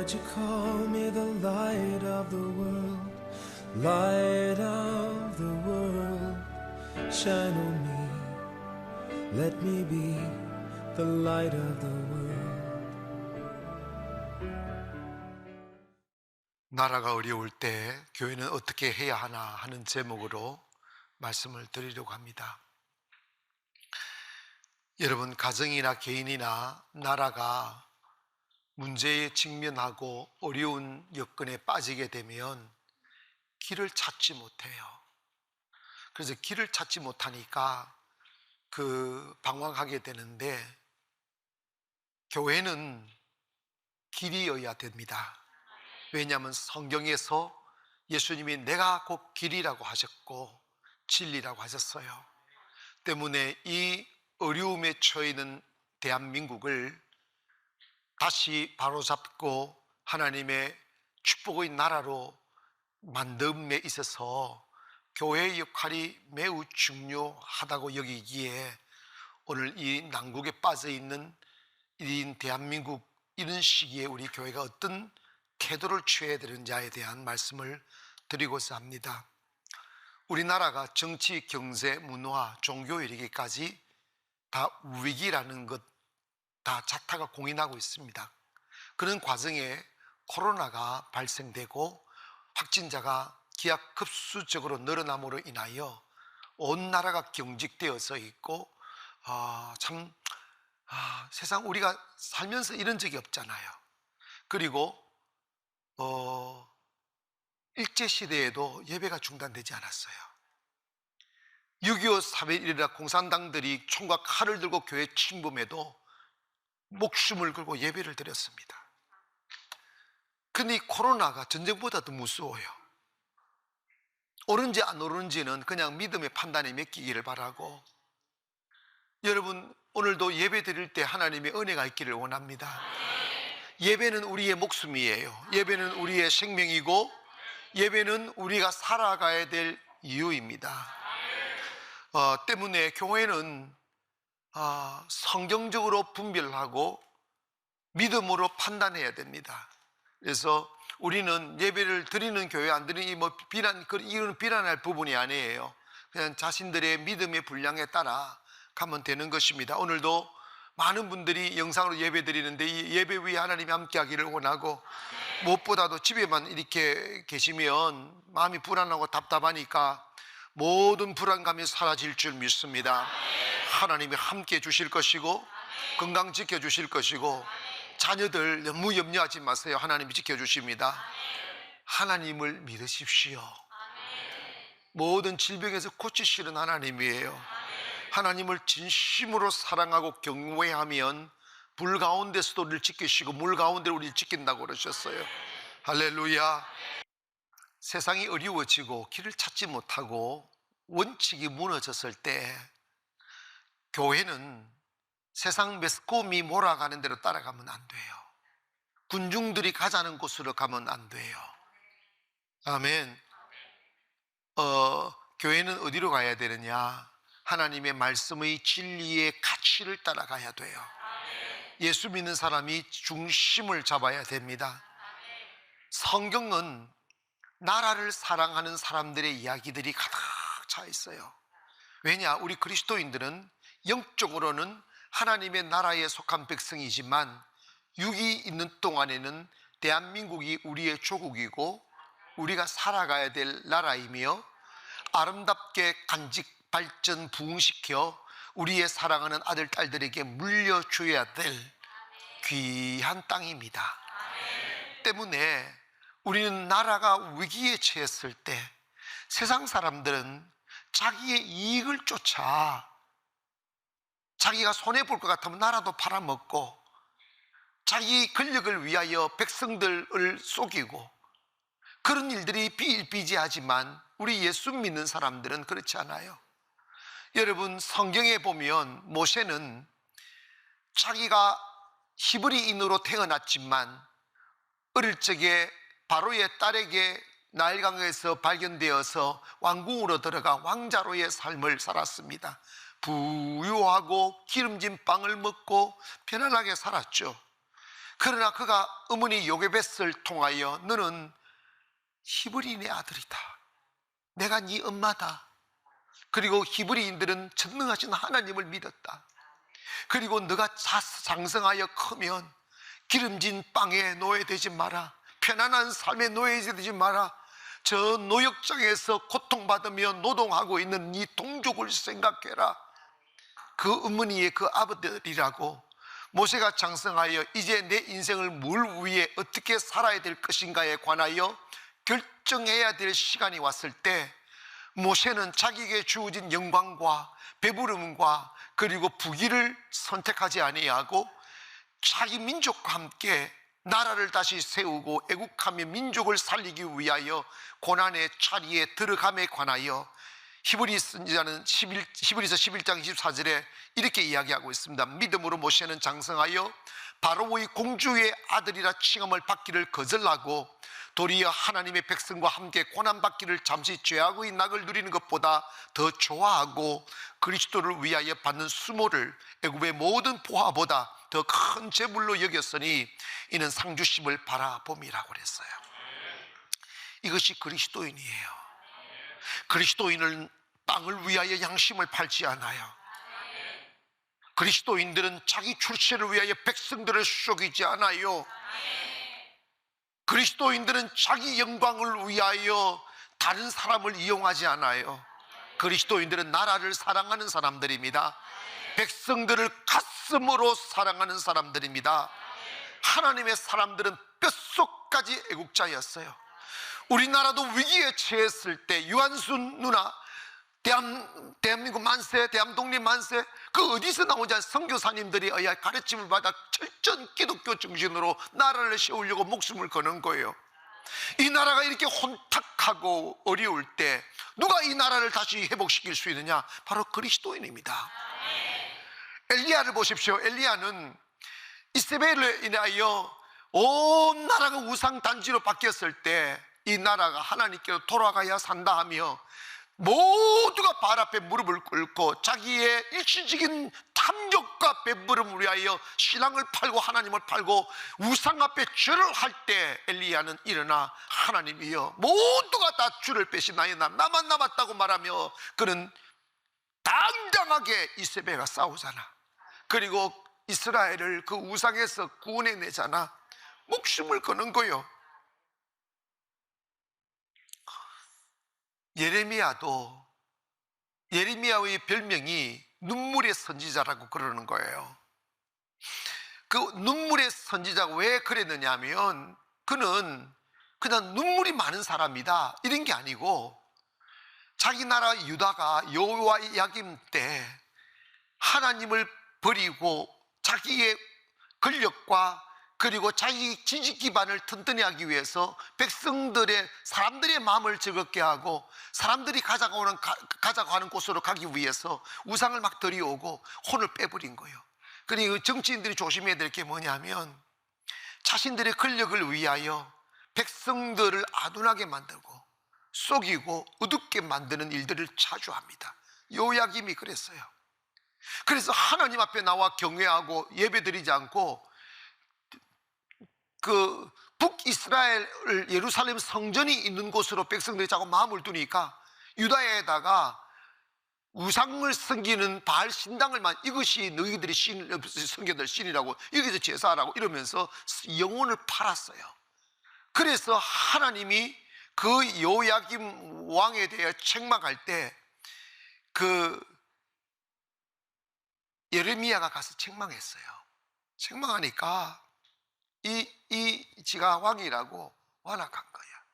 Lord, you call me the light of the world, light of the world. Shine on me, let me be the light of the world. 나라가 어려울 때 교회는 어떻게 해야 하나 하는 제목으로 말씀을 드리려고 합니다. 여러분, 가정이나 개인이나 나라가 문제에 직면하고 어려운 여건에 빠지게 되면 길을 찾지 못해요. 그래서 길을 찾지 못하니까 방황하게 되는데, 교회는 길이어야 됩니다. 왜냐하면 성경에서 예수님이 내가 곧 길이라고 하셨고 진리라고 하셨어요. 때문에 이 어려움에 처해 있는 대한민국을 다시 바로잡고 하나님의 축복의 나라로 만듦에 있어서 교회의 역할이 매우 중요하다고 여기기에 오늘 이 난국에 빠져 있는 이 대한민국, 이런 시기에 우리 교회가 어떤 태도를 취해야 되는지에 대한 말씀을 드리고자 합니다. 우리나라가 정치, 경제, 문화, 종교 이르기까지 다 위기라는 것 다 자타가 공인하고 있습니다. 그런 과정에 코로나가 발생되고 확진자가 기하급수적으로 늘어남으로 인하여 온 나라가 경직되어서 있고, 세상 우리가 살면서 이런 적이 없잖아요. 그리고 일제시대에도 예배가 중단되지 않았어요. 6.25 사회일이라 공산당들이 총과 칼을 들고 교회 침범해도 목숨을 걸고 예배를 드렸습니다. 근데 이 코로나가 전쟁보다 더 무서워요. 옳은지 안 옳은지는 그냥 믿음의 판단에 맡기기를 바라고, 여러분 오늘도 예배 드릴 때 하나님의 은혜가 있기를 원합니다. 예배는 우리의 목숨이에요. 예배는 우리의 생명이고 예배는 우리가 살아가야 될 이유입니다. 때문에 교회는 성경적으로 분별하고 믿음으로 판단해야 됩니다. 그래서 우리는 예배를 드리는 교회 안 드리는 이거는 비난할 부분이 아니에요. 그냥 자신들의 믿음의 분량에 따라 가면 되는 것입니다. 오늘도 많은 분들이 영상으로 예배 드리는데 이 예배 위에 하나님이 함께 하기를 원하고, 무엇보다도 집에만 이렇게 계시면 마음이 불안하고 답답하니까 모든 불안감이 사라질 줄 믿습니다. 하나님이 함께 주실 것이고 건강 지켜주실 것이고, 자녀들 너무 염려하지 마세요. 하나님이 지켜주십니다. 하나님을 믿으십시오. 모든 질병에서 고치시는 하나님이에요. 하나님을 진심으로 사랑하고 경외하면 불 가운데서도 우리를 지키시고 물 가운데 우리를 지킨다고 그러셨어요. 할렐루야. 세상이 어려워지고 길을 찾지 못하고 원칙이 무너졌을 때 교회는 세상 매스컴이 몰아가는 대로 따라가면 안 돼요. 군중들이 가자는 곳으로 가면 안 돼요. 아멘. 교회는 어디로 가야 되느냐? 하나님의 말씀의 진리의 가치를 따라가야 돼요. 예수 믿는 사람이 중심을 잡아야 됩니다. 성경은 나라를 사랑하는 사람들의 이야기들이 가득 차 있어요. 왜냐? 우리 그리스도인들은 영적으로는 하나님의 나라에 속한 백성이지만 육이 있는 동안에는 대한민국이 우리의 조국이고 우리가 살아가야 될 나라이며, 아름답게 간직, 발전, 부흥시켜 우리의 사랑하는 아들, 딸들에게 물려줘야 될 귀한 땅입니다. 때문에 우리는 나라가 위기에 처했을 때 세상 사람들은 자기의 이익을 쫓아 자기가 손해볼 것 같으면 나라도 팔아먹고 자기 권력을 위하여 백성들을 속이고 그런 일들이 비일비재하지만 우리 예수 믿는 사람들은 그렇지 않아요. 여러분, 성경에 보면 모세는 자기가 히브리인으로 태어났지만 어릴 적에 바로의 딸에게 나일강에서 발견되어서 왕궁으로 들어가 왕자로의 삶을 살았습니다. 부유하고 기름진 빵을 먹고 편안하게 살았죠. 그러나 그가 어머니 요게벳을 통하여 너는 히브리인의 아들이다, 내가 네 엄마다, 그리고 히브리인들은 전능하신 하나님을 믿었다, 그리고 너가 장성하여 크면 기름진 빵에 노예되지 마라, 편안한 삶에 노예되지 마라, 저 노역장에서 고통받으며 노동하고 있는 네 동족을 생각해라. 그 어머니의 그 아버들이라고 모세가 장성하여 이제 내 인생을 뭘 위해 어떻게 살아야 될 것인가에 관하여 결정해야 될 시간이 왔을 때 모세는 자기에게 주어진 영광과 배부름과 그리고 부귀를 선택하지 아니하고 자기 민족과 함께 나라를 다시 세우고 애국하며 민족을 살리기 위하여 고난의 자리에 들어감에 관하여 히브리서 11장 24절에 이렇게 이야기하고 있습니다. 믿음으로 모세는 장성하여 바로의 공주의 아들이라 칭함을 받기를 거절하고 도리어 하나님의 백성과 함께 고난받기를 잠시 죄악의 낙을 누리는 것보다 더 좋아하고 그리스도를 위하여 받는 수모를 애굽의 모든 보화보다 더 큰 재물로 여겼으니 이는 상주심을 바라봄이라고 그랬어요. 이것이 그리스도인이에요. 그리스도인은 땅을 위하여 양심을 팔지 않아요. 그리스도인들은 자기 출세를 위하여 백성들을 속이지 않아요. 그리스도인들은 자기 영광을 위하여 다른 사람을 이용하지 않아요. 그리스도인들은 나라를 사랑하는 사람들입니다. 백성들을 가슴으로 사랑하는 사람들입니다. 하나님의 사람들은 뼛속까지 애국자였어요. 우리나라도 위기에 처했을 때 유한순 누나, 대한민국 만세, 대한독립 만세, 그 어디서 나오지 않은 선교사님들이 가르침을 받아 철저한 기독교 정신으로 나라를 세우려고 목숨을 거는 거예요. 이 나라가 이렇게 혼탁하고 어려울 때 누가 이 나라를 다시 회복시킬 수 있느냐? 바로 그리스도인입니다. 엘리야를 보십시오. 엘리야는 이세벨로 인하여 온 나라가 우상 단지로 바뀌었을 때 이 나라가 하나님께로 돌아가야 산다 하며 모두가 발 앞에 무릎을 꿇고 자기의 일시적인 탐욕과 배부름을 위하여 신앙을 팔고 하나님을 팔고 우상 앞에 절을 할 때 엘리야는 일어나 하나님이여 모두가 다 주를 빼시나이다 나만 남았다고 말하며 그는 당당하게 이세벨과 싸우잖아. 그리고 이스라엘을 그 우상에서 구원해내잖아. 목숨을 거는 거요. 예레미야의 별명이 눈물의 선지자라고 그러는 거예요. 그 눈물의 선지자가 왜 그랬느냐 하면 그는 그냥 눈물이 많은 사람이다 이런 게 아니고 자기 나라 유다가 여호야김 때 하나님을 버리고 자기의 권력과 그리고 자기 지식 기반을 튼튼히 하기 위해서 사람들의 마음을 즐겁게 하고 사람들이 가자고 하는 곳으로 가기 위해서 우상을 막 들이오고 혼을 빼버린 거예요. 그리고 정치인들이 조심해야 될 게 뭐냐면 자신들의 권력을 위하여 백성들을 아둔하게 만들고 속이고 어둡게 만드는 일들을 자주 합니다. 요야김이 그랬어요. 그래서 하나님 앞에 나와 경외하고 예배드리지 않고 그 북이스라엘 예루살렘 성전이 있는 곳으로 백성들이 자꾸 마음을 두니까 유다에다가 우상을 섬기는 바알 신당을 이것이 너희들이 섬겨들 신이라고 여기서 제사하라고 이러면서 영혼을 팔았어요. 그래서 하나님이 그 요야김 왕에 대해 책망할 때 그 예레미야가 가서 책망했어요. 책망하니까 지가 왕이라고 완악한 거야.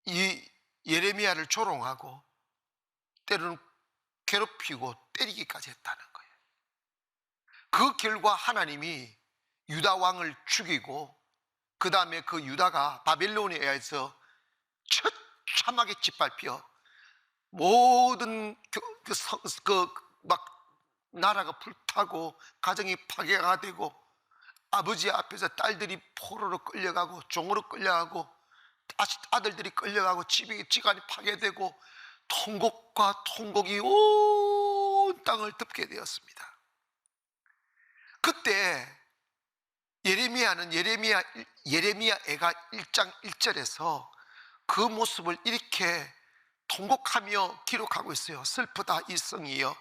이 예레미야를 조롱하고 때로는 괴롭히고 때리기까지 했다는 거예요. 그 결과 하나님이 유다 왕을 죽이고 그 다음에 그 유다가 바벨론에 의해서 처참하게 짓밟혀 모든 나라가 불타고 가정이 파괴가 되고 아버지 앞에서 딸들이 포로로 끌려가고 종으로 끌려가고 아들들이 끌려가고 지간이 파괴되고 통곡과 통곡이 온 땅을 덮게 되었습니다. 그때 예레미야애가 1장 1절에서 그 모습을 이렇게 통곡하며 기록하고 있어요. 슬프다 이 성이여,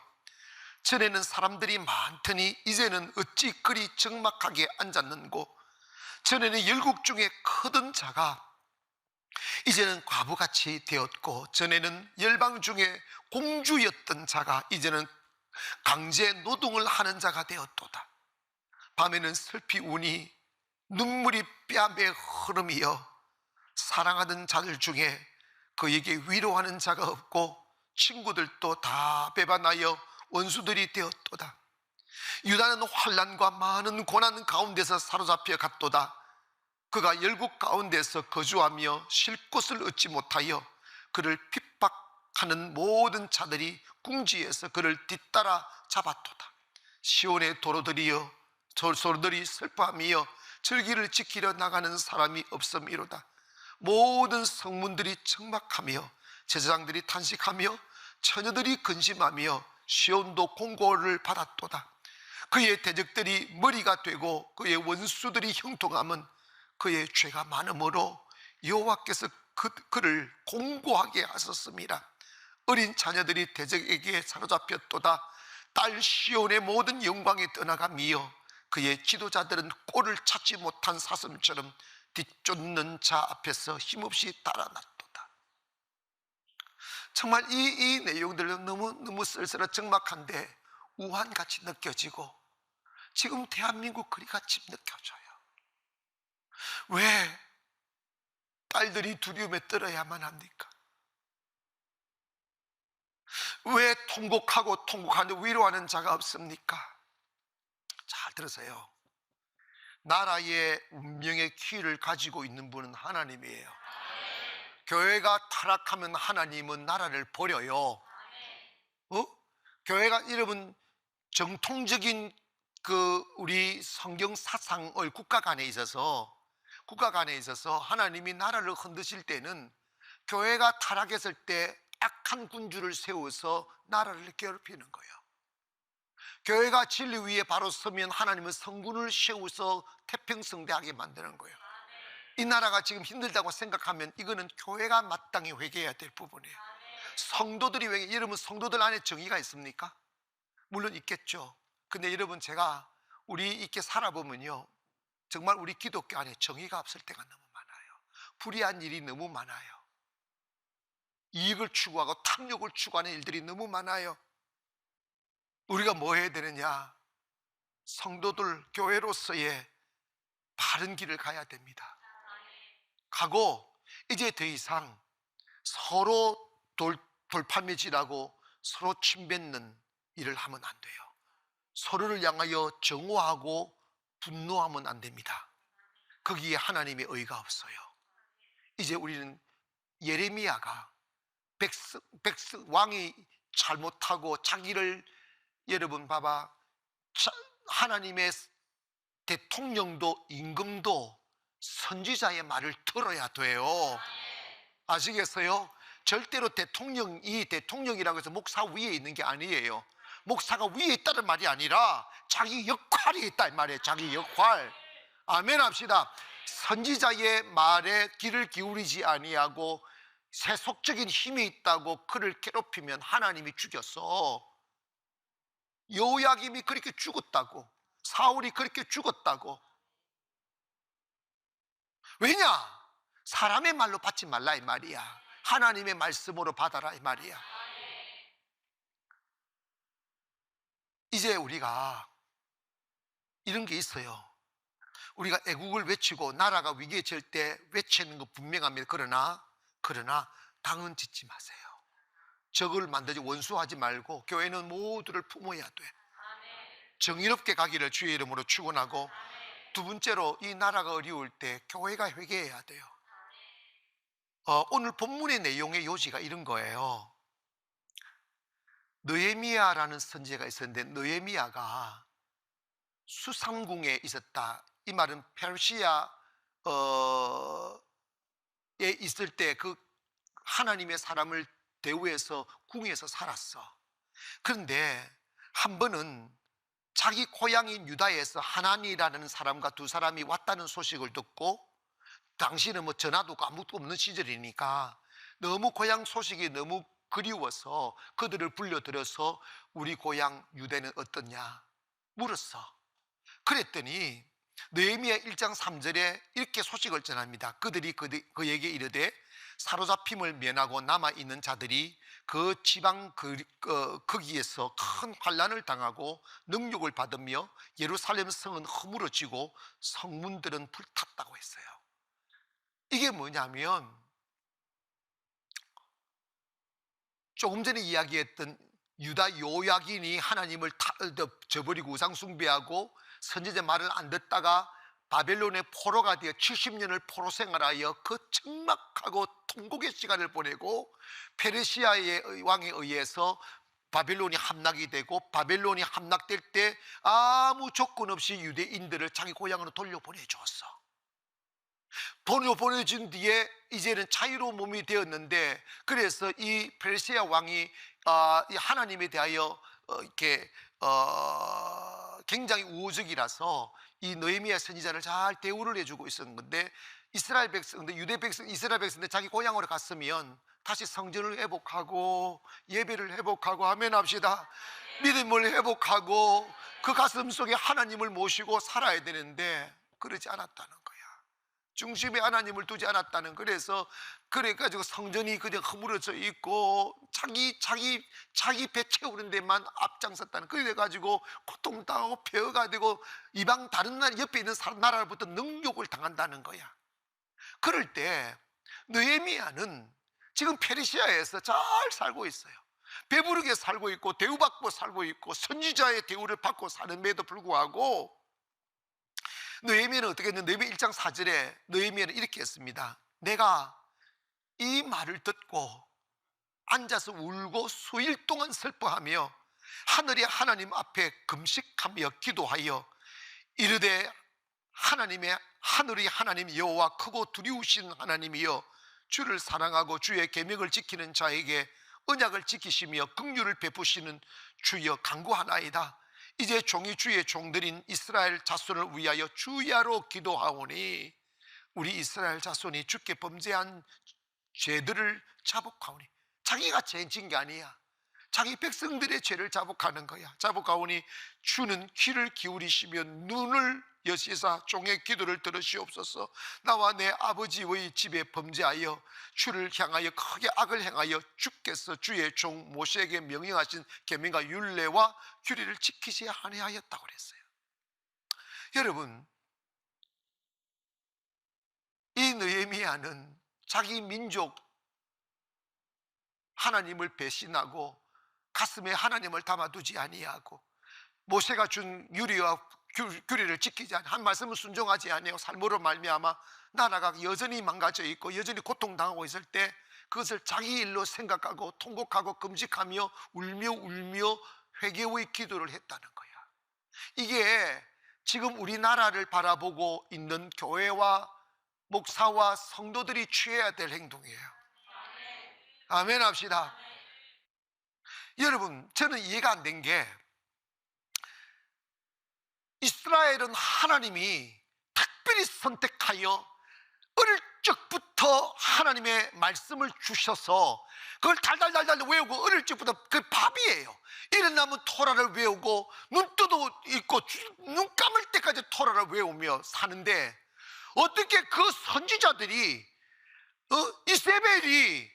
전에는 사람들이 많더니 이제는 어찌 그리 적막하게 앉았는고, 전에는 열국 중에 크던 자가 이제는 과부같이 되었고, 전에는 열방 중에 공주였던 자가 이제는 강제 노동을 하는 자가 되었도다. 밤에는 슬피 우니 눈물이 뺨에 흐름이여, 사랑하던 자들 중에 그에게 위로하는 자가 없고 친구들도 다 배반하여 원수들이 되었도다. 유다는 환난과 많은 고난 가운데서 사로잡혀 갔도다. 그가 열국 가운데서 거주하며 쉴 곳을 얻지 못하여 그를 핍박하는 모든 자들이 궁지에서 그를 뒤따라 잡았도다. 시온의 도로들이 슬퍼하며 절기를 지키려 나가는 사람이 없음이로다. 모든 성문들이 적막하며 제사장들이 탄식하며 처녀들이 근심하며 시온도 공고를 받았도다. 그의 대적들이 머리가 되고 그의 원수들이 형통함은 그의 죄가 많음으로 여호와께서 그를 공고하게 하셨습니다. 어린 자녀들이 대적에게 사로잡혔도다. 딸 시온의 모든 영광이 떠나가며 그의 지도자들은 꼴을 찾지 못한 사슴처럼 뒤쫓는 자 앞에서 힘없이 달아났도다. 정말 이 내용들은 너무 쓸쓸하 적막한데 우환같이 느껴지고, 지금 대한민국 그리같이 느껴져요. 왜 딸들이 두려움에 떨어야만 합니까? 왜 통곡하는데 위로하는 자가 없습니까? 잘 들으세요. 나라의 운명의 키를 가지고 있는 분은 하나님이에요. 교회가 타락하면 하나님은 나라를 버려요. 교회가 여러분 정통적인 우리 성경 사상을 국가 간에 있어서 하나님이 나라를 흔드실 때는 교회가 타락했을 때 악한 군주를 세워서 나라를 괴롭히는 거예요. 교회가 진리 위에 바로 서면 하나님은 성군을 세워서 태평성대하게 만드는 거예요. 이 나라가 지금 힘들다고 생각하면 이거는 교회가 마땅히 회개해야 될 부분이에요. 성도들이 회개. 여러분, 성도들 안에 정의가 있습니까? 물론 있겠죠. 근데 여러분, 제가 우리 이렇게 살아보면요, 정말 우리 기독교 안에 정의가 없을 때가 너무 많아요. 불의한 일이 너무 많아요. 이익을 추구하고 탐욕을 추구하는 일들이 너무 많아요. 우리가 뭐 해야 되느냐? 성도들, 교회로서의 바른 길을 가야 됩니다. 가고 이제 더 이상 서로 돌팔매질하고 서로 침뱉는 일을 하면 안 돼요. 서로를 향하여 정오하고 분노하면 안 됩니다. 거기에 하나님의 의가 없어요. 이제 우리는 예레미야가 왕이 잘못하고 자기를, 여러분 봐봐, 하나님의 대통령도 임금도 선지자의 말을 들어야 돼요. 아시겠어요? 절대로 대통령이라고 해서 목사 위에 있는 게 아니에요. 목사가 위에 있다는 말이 아니라 자기 역할이 있다 이 말이에요. 자기 역할. 아멘 합시다. 선지자의 말에 귀를 기울이지 아니하고 세속적인 힘이 있다고 그를 괴롭히면 하나님이 죽였어. 여호야김이 그렇게 죽었다고, 사울이 그렇게 죽었다고. 왜냐? 사람의 말로 받지 말라 이 말이야. 하나님의 말씀으로 받아라 이 말이야. 이제 우리가 이런 게 있어요. 우리가 애국을 외치고 나라가 위기에 처할 때 외치는 거 분명합니다. 그러나 당은 짓지 마세요. 적을 만들지 원수하지 말고 교회는 모두를 품어야 돼. 정의롭게 가기를 주의 이름으로 축원하고, 두 번째로 이 나라가 어려울 때 교회가 회개해야 돼요. 오늘 본문의 내용의 요지가 이런 거예요. 느헤미야라는 선지자가 있었는데 느헤미야가 수상궁에 있었다. 이 말은 페르시아에 있을 때 그 하나님의 사람을 대우해서 궁에서 살았어. 그런데 한 번은 자기 고향인 유다에서 하나니라는 사람과 두 사람이 왔다는 소식을 듣고, 당시는 뭐 전화도 아무것도 없는 시절이니까 너무 고향 소식이 너무 그리워서 그들을 불러들여서 우리 고향 유대는 어떠냐 물었어. 그랬더니 느헤미야 1장 3절에 이렇게 소식을 전합니다. 그들이 그에게 이르되 사로잡힘을 면하고 남아있는 자들이 그 지방 거기에서 큰 환난을 당하고 능욕을 받으며 예루살렘 성은 허물어지고 성문들은 불탔다고 했어요. 이게 뭐냐면 조금 전에 이야기했던 유다 요야긴이 하나님을 저버리고 우상 숭배하고 선지자 말을 안 듣다가 바벨론의 포로가 되어 70년을 포로 생활하여 그 적막하고 통곡의 시간을 보내고 페르시아의 왕에 의해서 바벨론이 함락이 되고, 바벨론이 함락될 때 아무 조건 없이 유대인들을 자기 고향으로 돌려보내주었어. 돌려보내준 뒤에 이제는 자유로운 몸이 되었는데, 그래서 이 페르시아 왕이 하나님에 대하여 이렇게 굉장히 우호적이라서 이 느헤미야 선지자를 잘 대우를 해주고 있었는데, 이스라엘 백성들, 유대 백성, 이스라엘 백성들 자기 고향으로 갔으면 다시 성전을 회복하고 예배를 회복하고 아멘 합시다. 믿음을 회복하고 그 가슴 속에 하나님을 모시고 살아야 되는데 그러지 않았다는 거야. 중심에 하나님을 두지 않았다는. 그래가지고 성전이 그냥 허물어져 있고 자기 배 채우는 데만 앞장섰다는. 그래가지고 고통당하고 폐허가 되고 이방 다른 나라 옆에 있는 나라로부터 능욕을 당한다는 거야. 그럴 때 느헤미야는 지금 페르시아에서 잘 살고 있어요. 배부르게 살고 있고 대우받고 살고 있고 선지자의 대우를 받고 사는데도 불구하고 느헤미야는 어떻게 했는데, 느헤미야 1장 4절에 느헤미야는 이렇게 했습니다. 내가 이 말을 듣고 앉아서 울고 수일 동안 슬퍼하며 하늘의 하나님 앞에 금식하며 기도하여 이르되 하늘의 하나님 여호와 크고 두려우신 하나님이여, 주를 사랑하고 주의 계명을 지키는 자에게 언약을 지키시며 긍휼을 베푸시는 주여 간구하나이다. 이제 종이 주의 종들인 이스라엘 자손을 위하여 주야로 기도하오니 우리 이스라엘 자손이 주께 범죄한 죄들을 자복하오니. 자기가 죄 진 게 아니야. 자기 백성들의 죄를 자복하는 거야. 자복하오니 주는 귀를 기울이시며 눈을 여시사 종의 기도를 들으시옵소서. 나와 내 아버지의 집에 범죄하여 주를 향하여 크게 악을 행하여 주께서 주의 종 모세에게 명령하신 계명과 율례와 규례를 지키지 아니하였다고 그랬어요. 여러분, 이 느헤미야는 자기 민족 하나님을 배신하고 가슴에 하나님을 담아두지 아니하고 모세가 준 율례와 규례를 지키지 않고 한 말씀을 순종하지 아니하고 삶으로 말미암아 나라가 여전히 망가져 있고 여전히 고통당하고 있을 때 그것을 자기 일로 생각하고 통곡하고 금식하며 울며 회개의 기도를 했다는 거야. 이게 지금 우리나라를 바라보고 있는 교회와 목사와 성도들이 취해야 될 행동이에요. 아멘 합시다. 여러분, 저는 이해가 안 된 게, 이스라엘은 하나님이 특별히 선택하여 어릴 적부터 하나님의 말씀을 주셔서 그걸 달달달달 외우고 어릴 적부터 그 밥이에요. 일어나면 토라를 외우고 눈 떠도 있고 눈 감을 때까지 토라를 외우며 사는데, 어떻게 그 선지자들이 이세벨이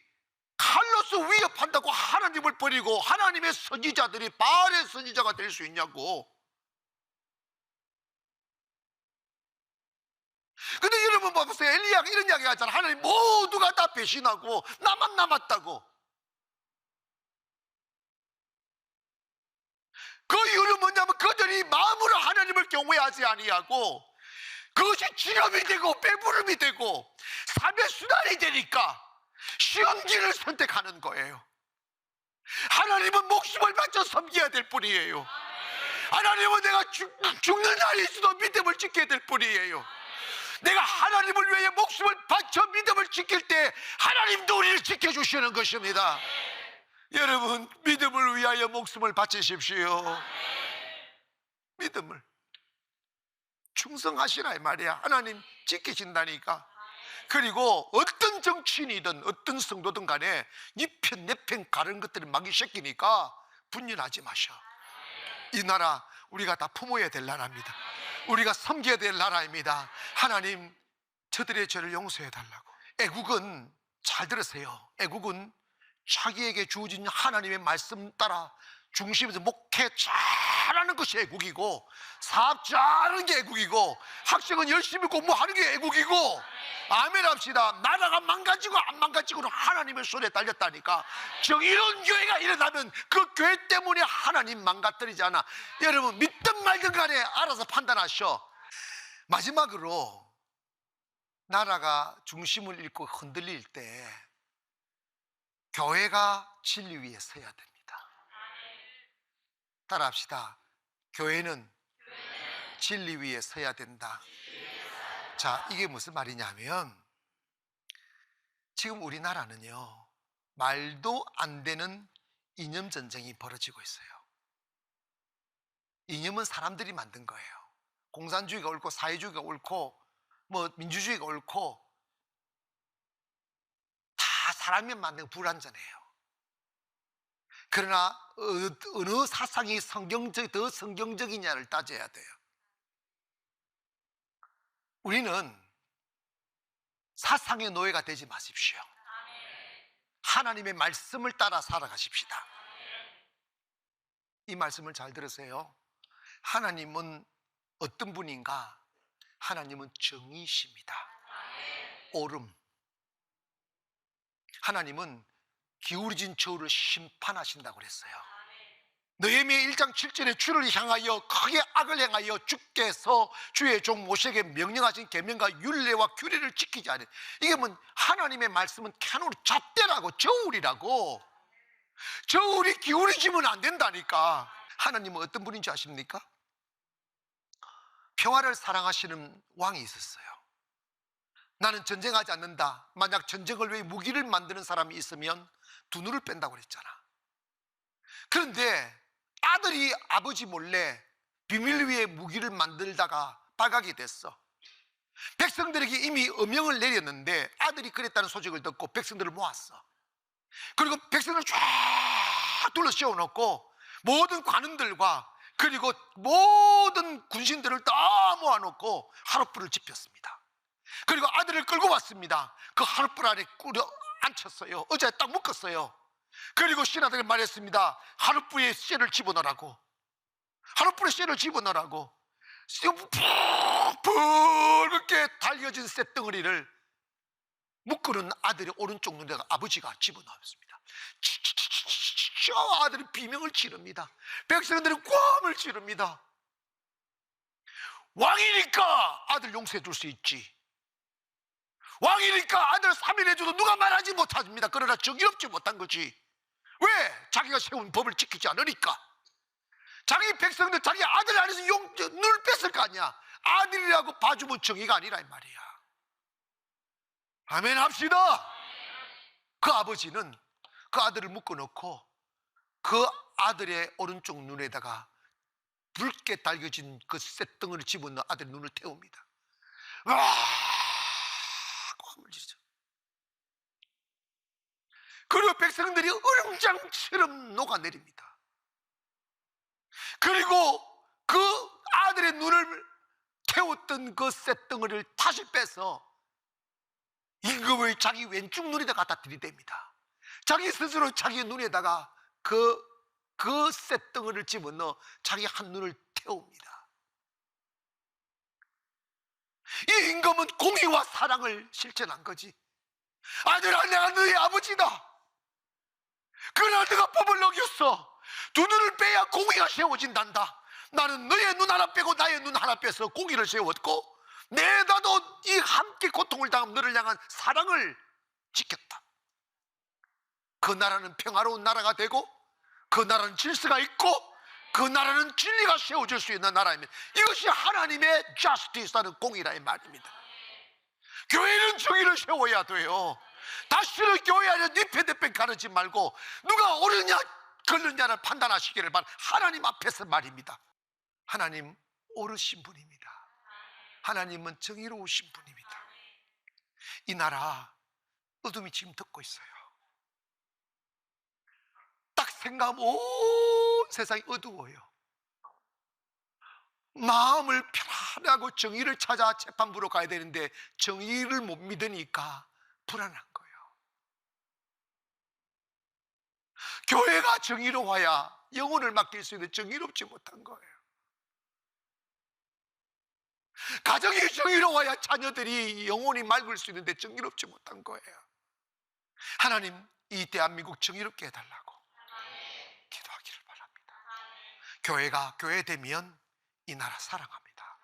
칼로스 위협한다고 하나님을 버리고 하나님의 선지자들이 바알의 선지자가 될 수 있냐고. 근데 여러분 보세요. 엘리야가 이런 이야기 하잖아. 하나님 모두가 다 배신하고 나만 남았다고. 그 이유는 뭐냐면 그들이 마음으로 하나님을 경외하지 아니하고 그것이 직업이 되고 배부름이 되고 삶의 수단이 되니까 쉬운 길을 선택하는 거예요. 하나님은 목숨을 바쳐 섬겨야 될 뿐이에요. 하나님은 내가 죽는 날이 있어도 믿음을 지켜야 될 뿐이에요. 내가 하나님을 위해 목숨을 바쳐 믿음을 지킬 때 하나님도 우리를 지켜주시는 것입니다. 여러분, 믿음을 위하여 목숨을 바치십시오. 믿음을 충성하시라 이 말이야. 하나님 지키신다니까. 그리고 어떤 정치인이든 어떤 성도든 간에 네 편 내 편 가른 것들을 막이 새끼니까 분열하지 마셔. 이 나라 우리가 다 품어야 될 나라입니다. 우리가 섬겨야 될 나라입니다. 하나님 저들의 죄를 용서해 달라고. 애국은 잘 들으세요. 애국은 자기에게 주어진 하나님의 말씀 따라 중심에서 목회 잘하는 것이 애국이고, 사업 잘하는 게 애국이고, 학생은 열심히 공부하는 게 애국이고. 아멘 합시다. 나라가 망가지고 안 망가지고는 하나님의 손에 달렸다니까. 이런 교회가 일어나면 그 교회 때문에 하나님 망가뜨리지 않아. 여러분 믿든 말든 간에 알아서 판단하셔. 마지막으로 나라가 중심을 잃고 흔들릴 때 교회가 진리 위에 서야 됩니다. 따라합시다. 교회는 진리 위에 서야 된다. 자, 이게 무슨 말이냐면 지금 우리나라는요, 말도 안 되는 이념 전쟁이 벌어지고 있어요. 이념은 사람들이 만든 거예요. 공산주의가 옳고 사회주의가 옳고 뭐 민주주의가 옳고 다 사람이 만든 불완전해요. 그러나 어느 사상이 더 성경적이냐를 따져야 돼요. 우리는 사상의 노예가 되지 마십시오. 하나님의 말씀을 따라 살아가십시다. 이 말씀을 잘 들으세요. 하나님은 어떤 분인가? 하나님은 정의십니다. 옳음. 하나님은 기울어진 저울을 심판하신다고 그랬어요. 느헤미야 1장 7절에 주를 향하여 크게 악을 행하여 주께서 주의 종 모세에게 명령하신 계명과 율례와 규례를 지키지 않은, 이게 뭐 하나님의 말씀은 캐노 잣대라고, 저울이라고. 저울이 기울어지면 안 된다니까. 하나님은 어떤 분인지 아십니까? 평화를 사랑하시는 왕이 있었어요. 나는 전쟁하지 않는다. 만약 전쟁을 위해 무기를 만드는 사람이 있으면 두 눈을 뺀다고 그랬잖아. 그런데 아들이 아버지 몰래 비밀 위에 무기를 만들다가 발각이 됐어. 백성들에게 이미 엄명을 내렸는데 아들이 그랬다는 소식을 듣고 백성들을 모았어. 그리고 백성들을 쫙 둘러 씌워놓고 모든 관원들과 그리고 모든 군신들을 다 모아놓고 하룻불을 지폈습니다. 그리고 아들을 끌고 왔습니다. 그 하룻불 안에 꿇어 앉혔어요. 의자에 딱 묶었어요. 그리고 신하들이 말했습니다. 하룻불에 쇠를 집어넣으라고. 하룻불에 쇠를 집어넣으라고. 붉게 달겨진 쇳덩어리를 묶어놓은 아들의 오른쪽 눈에다가 아버지가 집어넣었습니다. 아들이 비명을 지릅니다. 백성들은 꽝을 지릅니다. 왕이니까 아들 용서해 줄 수 있지. 왕이니까 아들 3일 해줘도 누가 말하지 못합니다. 그러나 정의롭지 못한 거지. 왜? 자기가 세운 법을 지키지 않으니까. 자기 백성들 자기 아들 안에서 눈을 뺐을 거 아니야. 아들이라고 봐주면 정의가 아니라 이 말이야. 아멘 합시다. 그 아버지는 그 아들을 묶어놓고 그 아들의 오른쪽 눈에다가 붉게 달겨진 그 쇳덩어리를 집어넣어 아들의 눈을 태웁니다. 와! 꽝을 지르죠. 그리고 백성들이 얼음장처럼 녹아내립니다. 그리고 그 아들의 눈을 태웠던 그 쇳덩어리를 다시 빼서 임금의 자기 왼쪽 눈에다 갖다 들이댑니다. 자기 스스로 자기 눈에다가 그 쇳덩어리를 집어넣어 자기 한 눈을 태웁니다. 이 임금은 공의와 사랑을 실천한 거지. 아들아, 내가 너의 아버지다. 그러나 너가 법을 어겼어. 두 눈을 빼야 공의가 세워진단다. 나는 너의 눈 하나 빼고 나의 눈 하나 빼서 공의를 세웠고 내다도 이 함께 고통을 당한 너를 향한 사랑을 지켰다. 그 나라는 평화로운 나라가 되고 그 나라는 질서가 있고 그 나라는 진리가 세워질 수 있는 나라입니다. 이것이 하나님의 justice라는 공의라는 말입니다. 교회는 정의를 세워야 돼요. 다시는 교회 안에 뉘패대패 가르지 말고 누가 옳으냐 걸느냐를 판단하시기를 바랍니다. 하나님 앞에서 말입니다. 하나님 옳으신 분입니다. 하나님은 정의로우신 분입니다. 이 나라 어둠이 지금 덮고 있어요. 딱 생각하면 온 세상이 어두워요. 마음을 편안하고 정의를 찾아 재판부로 가야 되는데 정의를 못 믿으니까 불안한 거예요. 교회가 정의로워야 영혼을 맡길 수 있는 정의롭지 못한 거예요. 가정이 정의로워야 자녀들이 영혼이 맑을 수 있는데 정의롭지 못한 거예요. 하나님, 이 대한민국 정의롭게 해달라고 기도하기를 바랍니다. 교회가 교회되면 이 나라 사랑합니다.